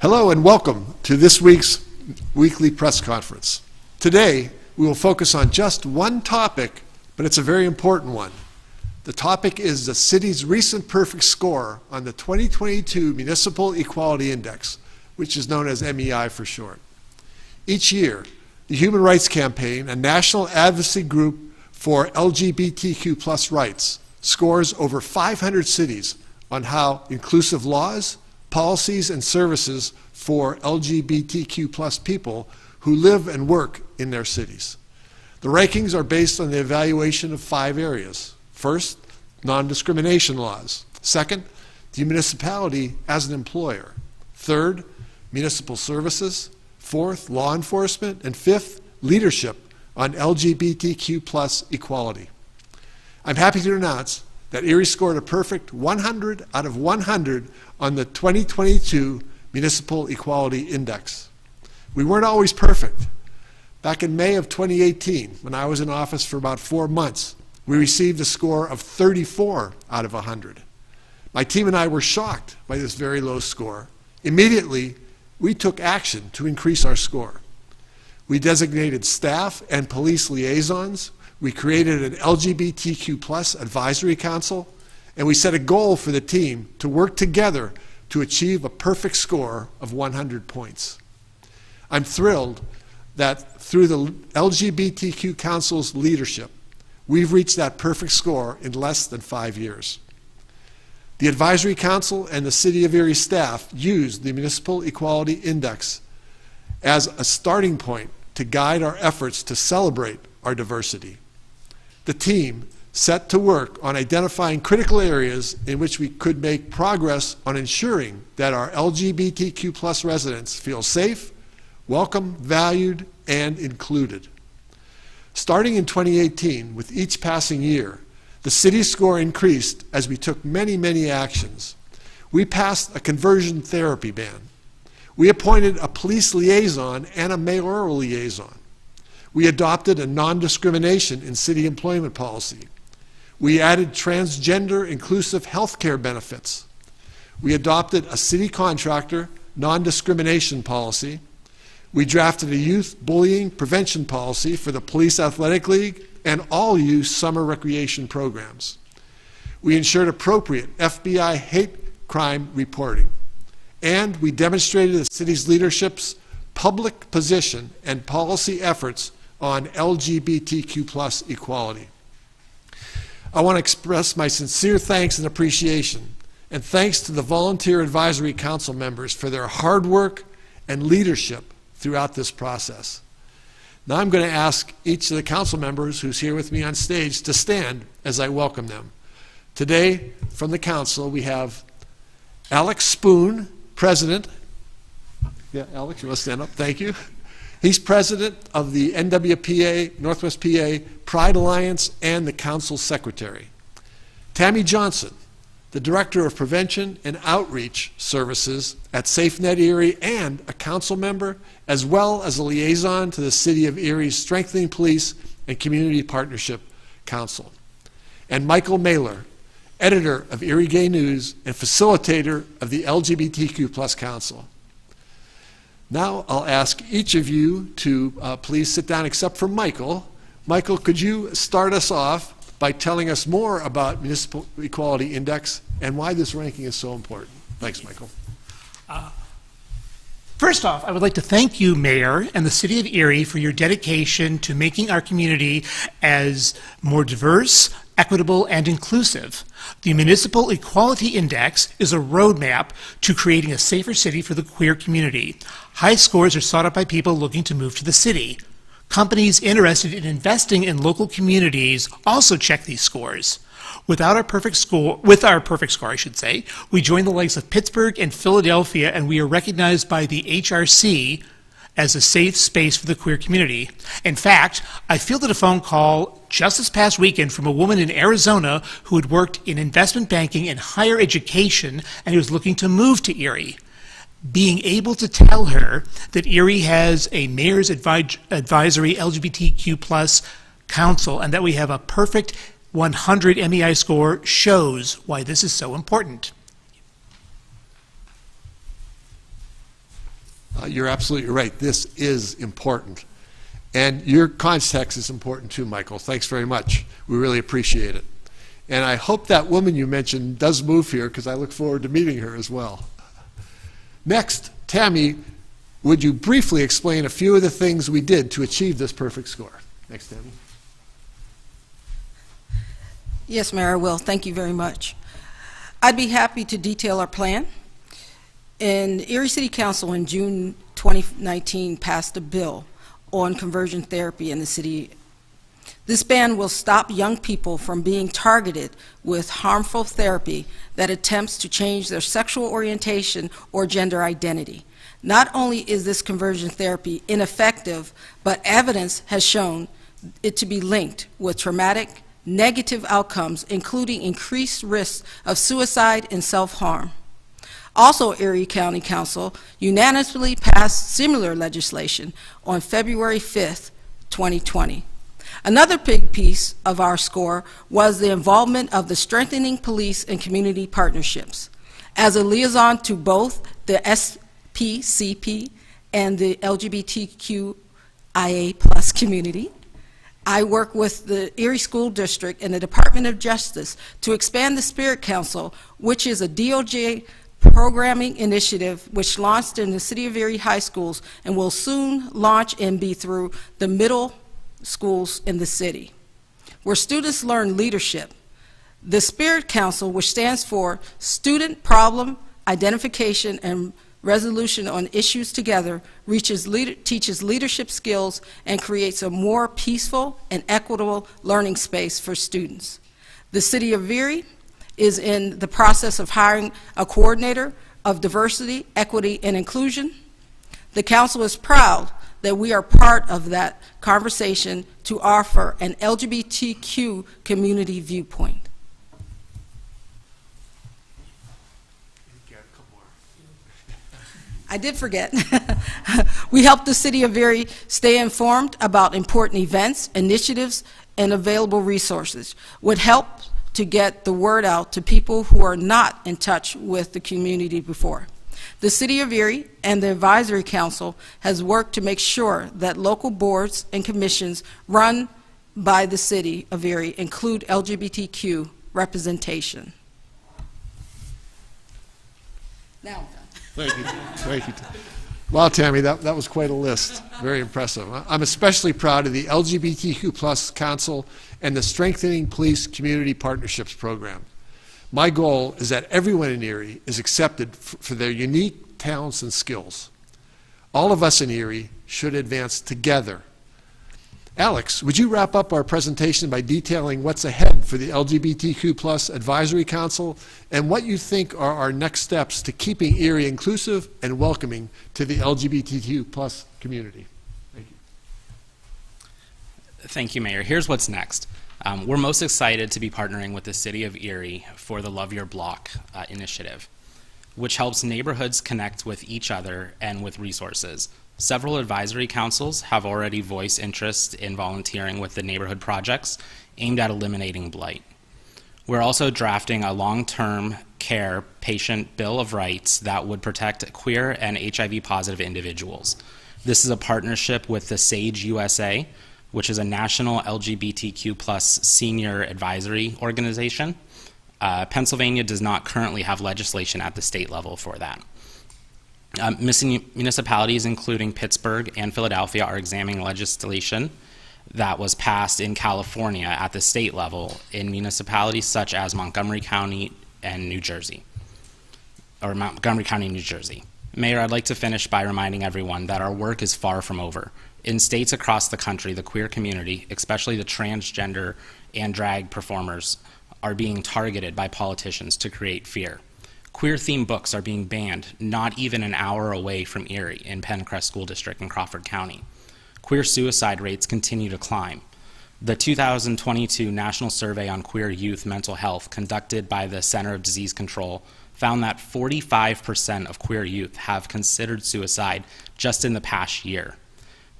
Hello and welcome to this week's weekly press conference. Today, we will focus on just one topic, but it's a very important one. The topic is the city's recent perfect score on the 2022 Municipal Equality Index, which is known as MEI for short. Each year, the Human Rights Campaign, a national advocacy group for LGBTQ+ rights, scores over 500 cities on how inclusive laws, policies, and services for LGBTQ+ people who live and work in their cities. The rankings are based on the evaluation of 5 areas. First, non-discrimination laws. Second, the municipality as an employer. Third, municipal services. Fourth, law enforcement. And fifth, leadership on LGBTQ+ equality. I'm happy to announce that Erie scored a perfect 100 out of 100 on the 2022 Municipal Equality Index. We weren't always perfect. Back in May of 2018, when I was in office for about 4 months, we received a score of 34 out of 100. My team and I were shocked by this very low score. Immediately, we took action to increase our score. We designated staff and police liaisons. We created an LGBTQ+ advisory council, and we set a goal for the team to work together to achieve a perfect score of 100 points. I'm thrilled that through the LGBTQ Council's leadership, we've reached that perfect score in less than 5 years. The Advisory Council and the City of Erie staff used the Municipal Equality Index as a starting point to guide our efforts to celebrate our diversity. The team set to work on identifying critical areas in which we could make progress on ensuring that our LGBTQ+ residents feel safe, welcome, valued, and included. Starting in 2018, with each passing year, the city's score increased as we took many actions. We passed a conversion therapy ban. We appointed a police liaison and a mayoral liaison. We adopted a non-discrimination in city employment policy. We added transgender inclusive health care benefits. We adopted a city contractor non-discrimination policy. We drafted a youth bullying prevention policy for the Police Athletic League and all youth summer recreation programs. We ensured appropriate FBI hate crime reporting. And we demonstrated the city's leadership's public position and policy efforts on LGBTQ+ equality. I want to express my sincere thanks and appreciation, and thanks to the volunteer advisory council members for their hard work and leadership throughout this process. Now I'm going to ask each of the council members who's here with me on stage to stand as I welcome them. Today, from the council, we have Alex Spoon, President. Yeah, Alex, you want to stand up? Thank you. He's president of the NWPA, Northwest PA, Pride Alliance, and the council secretary. Tammy Johnson, the director of prevention and outreach services at SafeNet Erie and a council member, as well as a liaison to the City of Erie's Strengthening Police and Community Partnership Council. And Michael Mailer, editor of Erie Gay News and facilitator of the LGBTQ+ Council. Now I'll ask each of you to please sit down, except for Michael. Michael, could you start us off by telling us more about Municipal Equality Index and why this ranking is so important? Thanks, Michael. First off, I would like to thank you, Mayor, and the City of Erie for your dedication to making our community as more diverse, equitable, and inclusive. The Municipal Equality Index is a roadmap to creating a safer city for the queer community. High scores are sought out by people looking to move to the city. Companies interested in investing in local communities also check these scores. With our perfect score, I should say, we join the likes of Pittsburgh and Philadelphia, and we are recognized by the HRC as a safe space for the queer community. In fact, I fielded a phone call just this past weekend from a woman in Arizona who had worked in investment banking and higher education and who was looking to move to Erie. Being able to tell her that Erie has a mayor's advisory LGBTQ+ council and that we have a perfect 100 MEI score shows why this is so important. you're absolutely right. This is important. And your context is important too, Michael. Thanks very much. We really appreciate it. And I hope that woman you mentioned does move here, because I look forward to meeting her as well. Next, Tammy, would you briefly explain a few of the things we did to achieve this perfect score? Next, Tammy. Yes, Mayor, I will. Thank you very much. I'd be happy to detail our plan. And Erie City Council in June 2019 passed a bill on conversion therapy in the city. This ban will stop young people from being targeted with harmful therapy that attempts to change their sexual orientation or gender identity. Not only is this conversion therapy ineffective, but evidence has shown it to be linked with traumatic, negative outcomes, including increased risks of suicide and self-harm. Also, Erie County Council unanimously passed similar legislation on February 5th, 2020. Another big piece of our score was the involvement of the strengthening police and community partnerships. As a liaison to both the SPCP and the LGBTQIA+ community, I work with the Erie School District and the Department of Justice to expand the Spirit Council, which is a DOJ programming initiative which launched in the City of Erie high schools and will soon launch and be through the middle schools in the city, where students learn leadership. The Spirit Council, which stands for Student Problem Identification and Resolution on Issues Together, teaches leadership skills and creates a more peaceful and equitable learning space for students. The City of Erie is in the process of hiring a coordinator of diversity, equity, and inclusion. The Council is proud that we are part of that conversation to offer an LGBTQ community viewpoint. I did forget. We help the City of Erie stay informed about important events, initiatives, and available resources. Would help to get the word out to people who are not in touch with the community before. The City of Erie and the Advisory Council has worked to make sure that local boards and commissions run by the City of Erie include LGBTQ representation. Now I'm done. Thank you. Thank you. Wow, Tammy, that was quite a list. Very impressive. I'm especially proud of the LGBTQ+ Council and the Strengthening Police Community Partnerships Program. My goal is that everyone in Erie is accepted for their unique talents and skills. All of us in Erie should advance together. Alex, would you wrap up our presentation by detailing what's ahead for the LGBTQ+ Advisory Council and what you think are our next steps to keeping Erie inclusive and welcoming to the LGBTQ+ community? Thank you. Thank you, Mayor. Here's what's next. We're most excited to be partnering with the City of Erie for the Love Your Block initiative, which helps neighborhoods connect with each other and with resources. Several advisory councils have already voiced interest in volunteering with the neighborhood projects aimed at eliminating blight. We're also drafting a long-term care patient bill of rights that would protect queer and HIV-positive individuals. This is a partnership with the SAGE USA, which is a national LGBTQ+ senior advisory organization. Pennsylvania does not currently have legislation at the state level for that. Municipalities including Pittsburgh and Philadelphia are examining legislation that was passed in California at the state level in municipalities such as Montgomery County and New Jersey, or Montgomery County, New Jersey. Mayor, I'd like to finish by reminding everyone that our work is far from over. In states across the country, the queer community, especially the transgender and drag performers, are being targeted by politicians to create fear. Queer-themed books are being banned not even an hour away from Erie in Penncrest School District in Crawford County. Queer suicide rates continue to climb. The 2022 National Survey on Queer Youth Mental Health conducted by the Center of Disease Control found that 45% of queer youth have considered suicide just in the past year.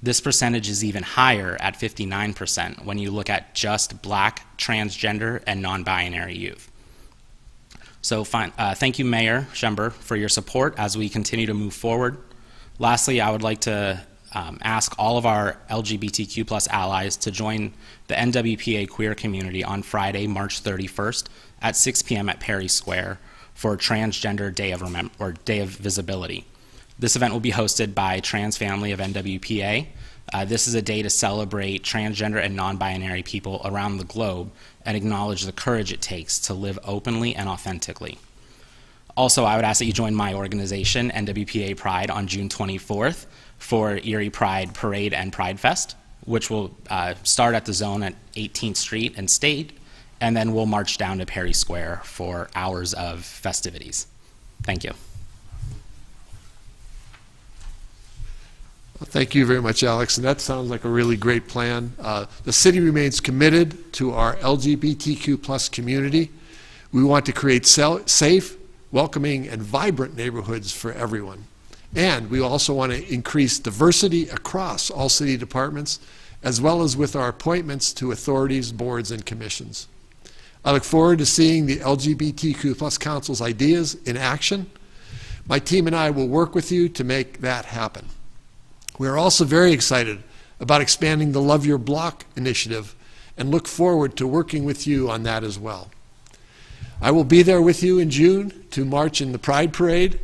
This percentage is even higher at 59% when you look at just Black, transgender, and non-binary youth. So thank you, Mayor Schember, for your support as we continue to move forward. Lastly, I would like to ask all of our LGBTQ plus allies to join the NWPA queer community on Friday, March 31st at 6 p.m. at Perry Square for Transgender Day of Day of Visibility. This event will be hosted by Trans Family of NWPA. This is a day to celebrate transgender and non-binary people around the globe and acknowledge the courage it takes to live openly and authentically. Also, I would ask that you join my organization, NWPA Pride, on June 24th for Erie Pride Parade and Pride Fest, which will start at the Zone at 18th Street and State, and then we'll march down to Perry Square for hours of festivities. Thank you. Thank you very much, Alex, and that sounds like a really great plan. The city remains committed to our LGBTQ plus community. We want to create safe, welcoming, and vibrant neighborhoods for everyone. And we also want to increase diversity across all city departments, as well as with our appointments to authorities, boards, and commissions. I look forward to seeing the LGBTQ plus Council's ideas in action. My team and I will work with you to make that happen. We are also very excited about expanding the Love Your Block initiative and look forward to working with you on that as well. I will be there with you in June to march in the Pride Parade.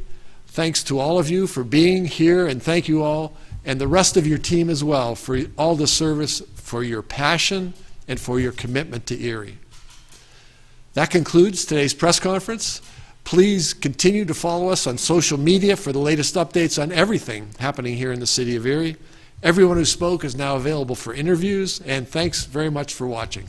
Thanks to all of you for being here, and thank you all, and the rest of your team as well, for all the service, for your passion, and for your commitment to Erie. That concludes today's press conference. Please continue to follow us on social media for the latest updates on everything happening here in the city of Erie. Everyone who spoke is now available for interviews, and thanks very much for watching.